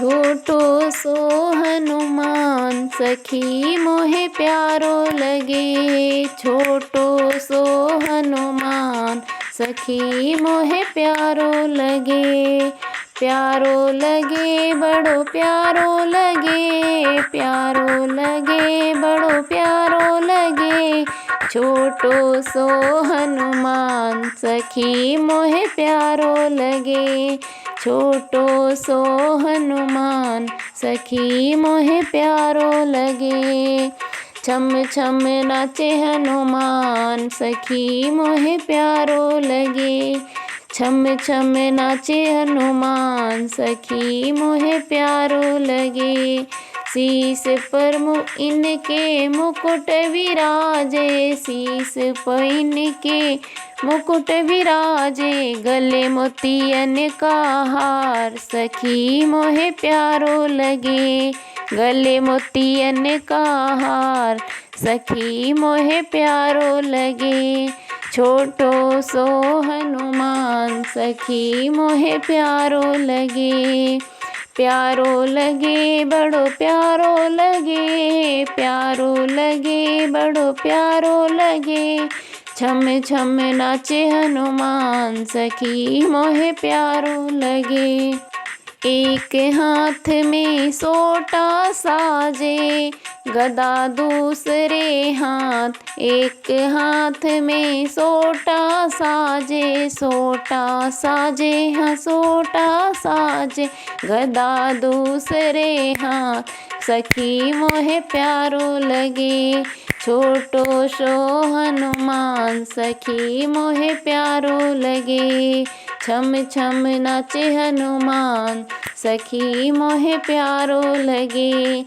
छोटो सो हनुमान सखी मोहे प्यारो लगे। छोटो सो हनुमान सखी मोहे प्यारो लगे। प्यारो लगे बड़ो प्यारो लगे। प्यारो लगे बड़ो प्यारो लगे। छोटो सो हनुमान सखी मोहे प्यारो लगे। छोटो सो हनुमान सखी मोहे प्यारो लगे। छम छम नाचे हनुमान सखी मोहे प्यारो लगे। छम छम नाचे हनुमान सखी मोहे प्यारो लगे। शीस पर इनके मुकुट विराजे। शीस पर इनके मुकुट विराजे। गले मोतियन का हार सखी मोहे प्यारो लगे। गले मोतियन का हार सखी मोहे प्यारो लगे। छोटो सो हनुमान सखी मोहे प्यारो लगे। प्यारो लगे बड़ो प्यारो लगे। प्यारो लगे बड़ो प्यारो लगे। छम छम नाचे हनुमान सखी मोहे प्यारो लगे। एक हाथ में सोटा साजे गदा दूसरे हाथ। एक हाथ में सोटा साजे। सोटा साजे हाँ सोटा साजे। गदा दूसरे हाथ सखी मोहे प्यारो लगे। छोटो सो हनुमान सखी मोहे प्यारो लगे। छम छम नाचे हनुमान सखी मोहे प्यारो लगे।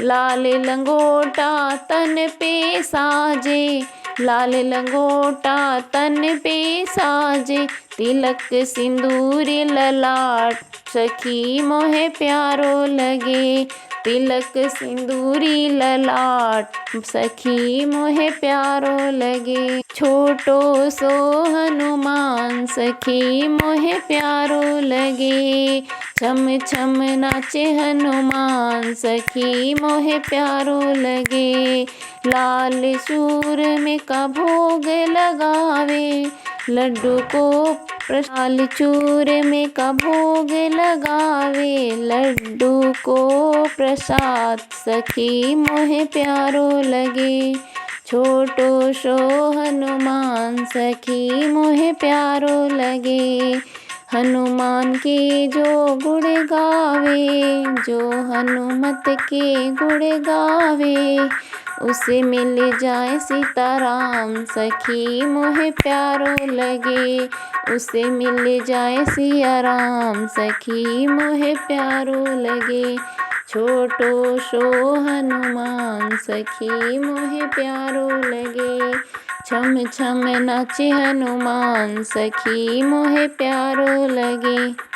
लाल लंगोटा तन पे साजे। लाल लंगोटा तन पे साजे। तिलक सिंदूर ललाट सखी मोहे प्यारो लगे। तिलक सिंदूरी ललाट सखी मोहे प्यारो लगे। छोटो सो हनुमान सखी मोहे प्यारो लगे। छम छम नाचे हनुमान सखी मोहे प्यारो लगे। लाल चूर में का भोग लगावे। लड्डू को लाल चूर में का भोग लगावे। लड्डू को प्रसाद सखी मोहे प्यारो लगे। छोटो सो हनुमान सखी मोहे प्यारो लगे। हनुमान के जो गुण गावे। जो हनुमत के गुण गावे। उसे मिल जाए सीताराम सखी मोहे प्यारो लगे। उसे मिल जाए सिया राम सखी मोहे प्यारो लगे। छोटो सो हनुमान सखी मोहे प्यारो लगे। छम छम नाचे हनुमान सखी मोहे प्यारो लगे।